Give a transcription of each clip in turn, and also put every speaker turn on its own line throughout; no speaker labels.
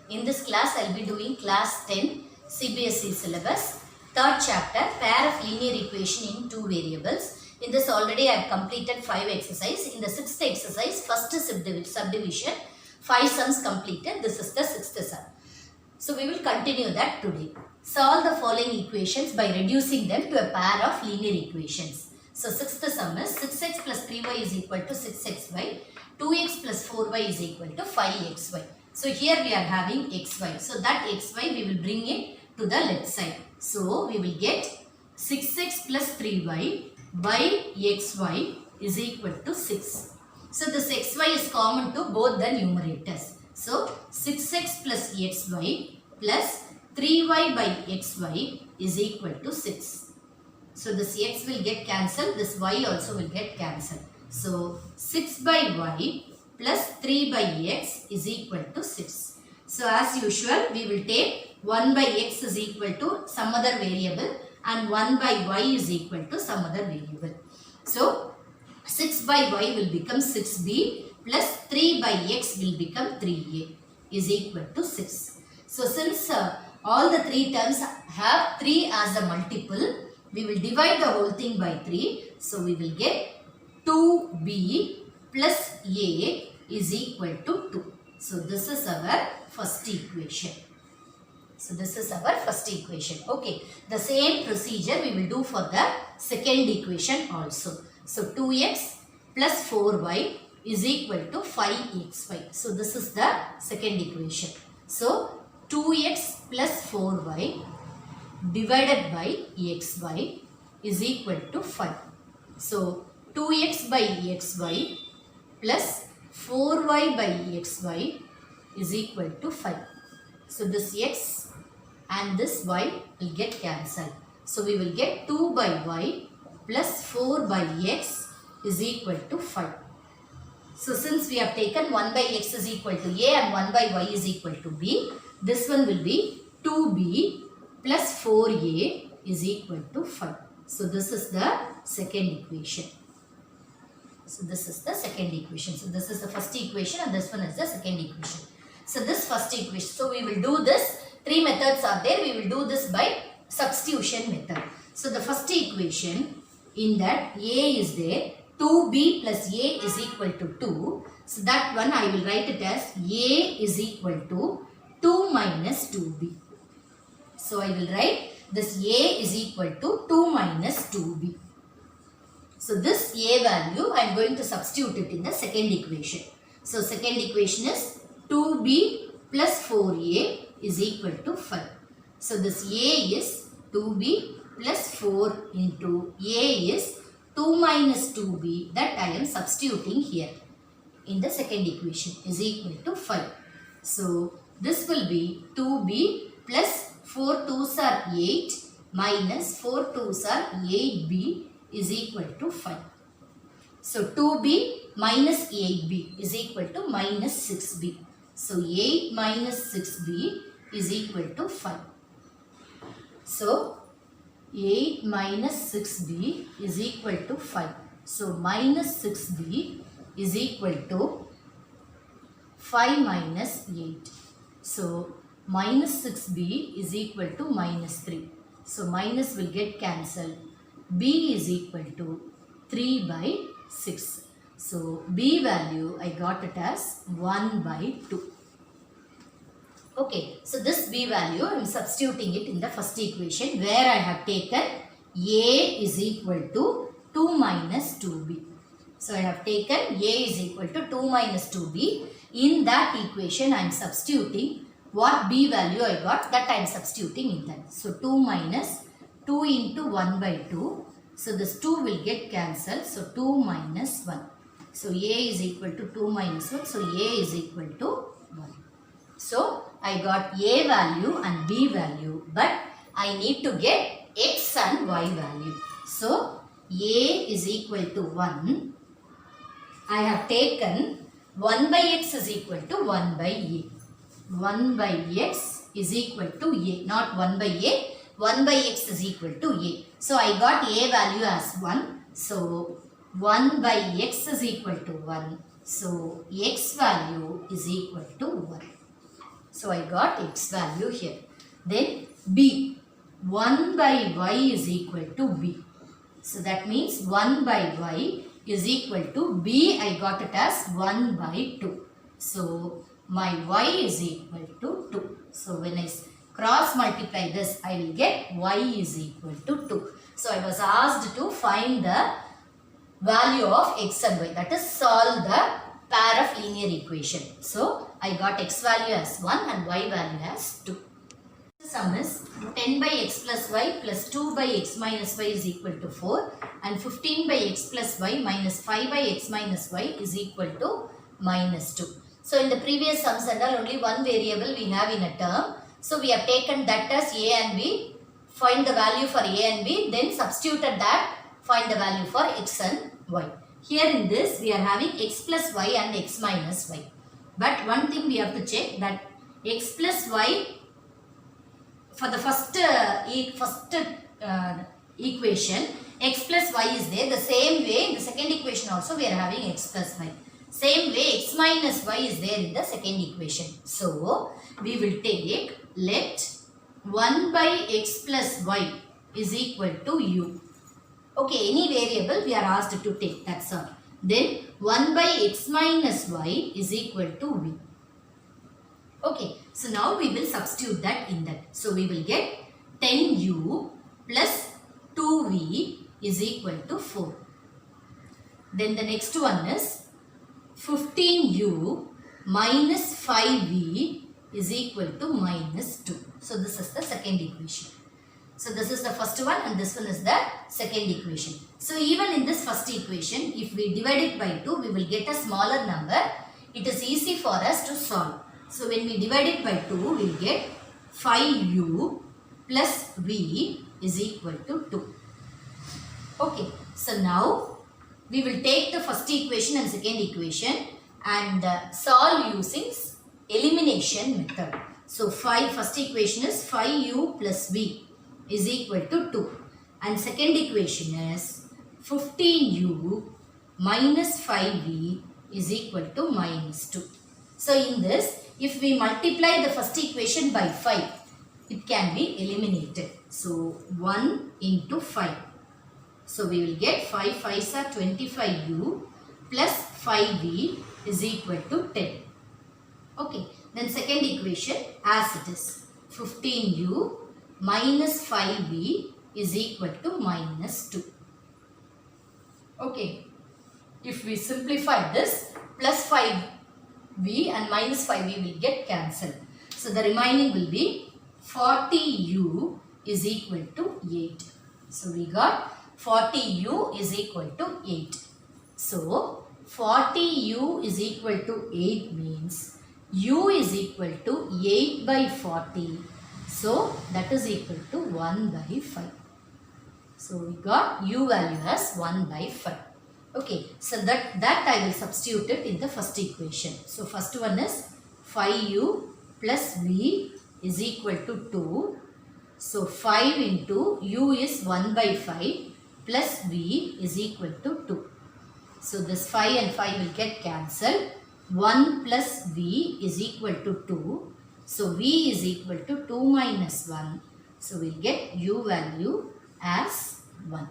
In this class, I will be doing class 10 CBSE syllabus, third chapter, pair of linear equation in two variables. In this already I have completed 5 exercises. In the 6th exercise, first subdivision, 5 sums completed. This is the 6th sum. So we will continue that today. Solve the following equations by reducing them to a pair of linear equations. So 6th sum is 6x plus 3y is equal to 6xy, 2x plus 4y is equal to 5xy. So here we are having xy. So that xy we will bring it to the left side. So we will get 6x plus 3y by xy is equal to 6. So this xy is common to both the numerators. So 6x plus xy plus 3y by xy is equal to 6. So this x will get cancelled, this y also will get cancelled. So 6 by y plus 3 by x is equal to 6. So as usual, we will take 1 by x is equal to some other variable and 1 by y is equal to some other variable. So 6 by y will become 6b plus 3 by x will become 3a is equal to 6. So since all the three terms have 3 as a multiple, we will divide the whole thing by 3. So we will get 2b plus a is equal to 2. So this is our first equation. So this is our first equation. Okay. The same procedure we will do for the second equation also. So 2x plus 4y is equal to 5xy. So this is the second equation. So 2x plus 4y divided by xy is equal to 5. So 2x by xy plus 4y by xy is equal to 5. So this x and this y will get cancelled. So we will get 2 by y plus 4 by x is equal to 5. So since we have taken 1 by x is equal to a and 1 by y is equal to b, this one will be 2b plus 4a is equal to 5. So this is the second equation. So this is the second equation. So this is the first equation and this one is the second equation. So this first equation. So we will do this. 3 methods are there. We will do this by substitution method. So the first equation, in that a is there. 2b plus a is equal to 2. So that one I will write it as a is equal to 2 minus 2b. So I will write this a is equal to 2 minus 2b. So this a value I am going to substitute it in the second equation. So second equation is 2b plus 4a is equal to 5. So this a is 2b plus 4 into a is 2 minus 2b that I am substituting here in the second equation is equal to 5. So this will be 2b plus 4 2s are 8 minus 4 2s are 8b is equal to 5. So 2b minus 8b is equal to minus 6b. So 8 minus 6b is equal to 5. So 8 minus 6b is equal to 5. So minus 6b is equal to 5 minus 8. So minus 6b is equal to minus 3. So minus will get cancelled. B is equal to 3 by 6. So B value I got it as 1 by 2. Okay, so this B value I am substituting it in the first equation where I have taken A is equal to 2 minus 2B. So I have taken A is equal to 2 minus 2B. In that equation I am substituting what B value I got, that I am substituting in that. So 2 minus 2 into 1 by 2. So this 2 will get cancelled. So 2 minus 1. So A is equal to 2 minus 1. So A is equal to 1. So I got A value and B value, but I need to get X and Y value. So A is equal to 1. I have taken 1 by X is equal to 1 by A. 1 by X is equal to A, not 1 by A. 1 by X is equal to A. So I got A value as 1. So 1 by X is equal to 1. So X value is equal to 1. So I got x value here. Then b, 1 by y is equal to b. So that means 1 by y is equal to b, I got it as 1 by 2. So my y is equal to 2. So when I cross multiply this, I will get y is equal to 2. So I was asked to find the value of x and y, that is solve the pair of linear equation. So I got x value as 1 and y value as 2. The sum is 10 by x plus y plus 2 by x minus y is equal to 4 and 15 by x plus y minus 5 by x minus y is equal to minus 2. So in the previous sums and all, only one variable we have in a term. So we have taken that as a and b, find the value for a and b, then substituted that, find the value for x and y. Here in this we are having x plus y and x minus y. But one thing we have to check, that x plus y for the first equation, x plus y is there. The same way in the second equation also we are having x plus y. Same way x minus y is there in the second equation. So we will take, let 1 by x plus y is equal to u. Okay, any variable we are asked to take, that's all. Then 1 by x minus y is equal to v. Okay, so now we will substitute that in that. So we will get 10u plus 2v is equal to 4. Then the next one is 15u minus 5v is equal to minus 2. So this is the second equation. So this is the first one and this one is the second equation. So even in this first equation, if we divide it by 2, we will get a smaller number. It is easy for us to solve. So when we divide it by 2, we will get 5u plus v is equal to 2. Okay, so now we will take the first equation and second equation and solve using elimination method. So first equation is 5u plus v is equal to 2 and second equation is 15u minus 5v is equal to minus 2. So in this, if we multiply the first equation by 5, it can be eliminated. So 1 into 5. So we will get 5 5s are 25u plus 5v is equal to 10. Okay, then second equation as it is, 15u minus 5v is equal to minus 2. Okay, if we simplify this, plus 5v and minus 5v will get cancelled. So the remaining will be 40u is equal to 8. So we got 40u is equal to 8. So 40u is equal to 8 means u is equal to 8 by 40. So that is equal to 1 by 5. So we got u value as 1 by 5. Okay, so that I will substitute it in the first equation. So first one is 5u plus v is equal to 2. So 5 into u is 1 by 5 plus v is equal to 2. So this 5 and 5 will get cancelled. 1 plus v is equal to 2. So v is equal to 2 minus 1. So we'll get u value as 1.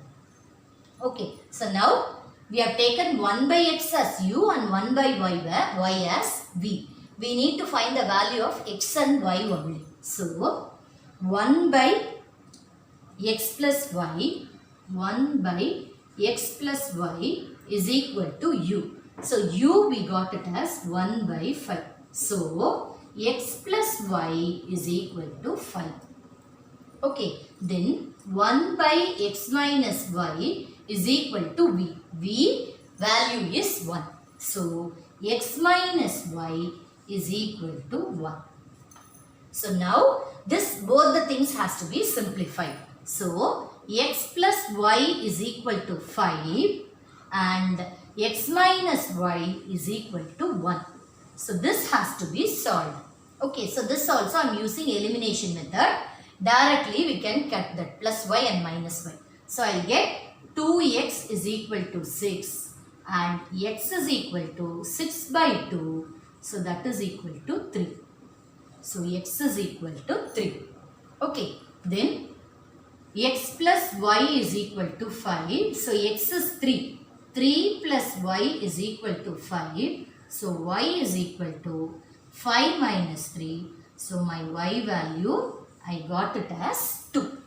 Okay, so now we have taken 1 by x as u and 1 by y as v. We need to find the value of x and y only. So 1 by x plus y, 1 by x plus y is equal to u. So u we got it as 1 by 5. So x plus y is equal to 5. Okay, then 1 by x minus y is equal to v. V value is 1. So x minus y is equal to 1. So now both the things has to be simplified. So x plus y is equal to 5 and x minus y is equal to 1. So this has to be solved. Okay, so this also I am using elimination method. Directly we can cut that plus y and minus y. So I will get 2x is equal to 6 and x is equal to 6 by 2. So that is equal to 3. So x is equal to 3. Okay, then x plus y is equal to 5. So x is 3. 3 plus y is equal to 5. So y is equal to 5 minus 3. So my y value, I got it as 2.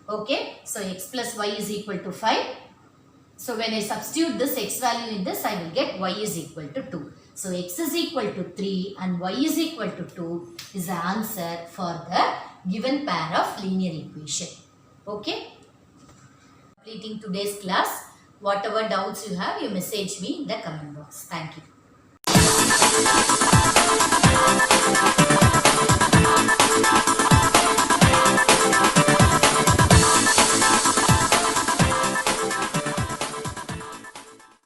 Okay, so x plus y is equal to 5. So when I substitute this x value in this, I will get y is equal to 2. So x is equal to 3 and y is equal to 2 is the answer for the given pair of linear equation. Okay. Completing today's class. Whatever doubts you have, you message me in the comment box. Thank you.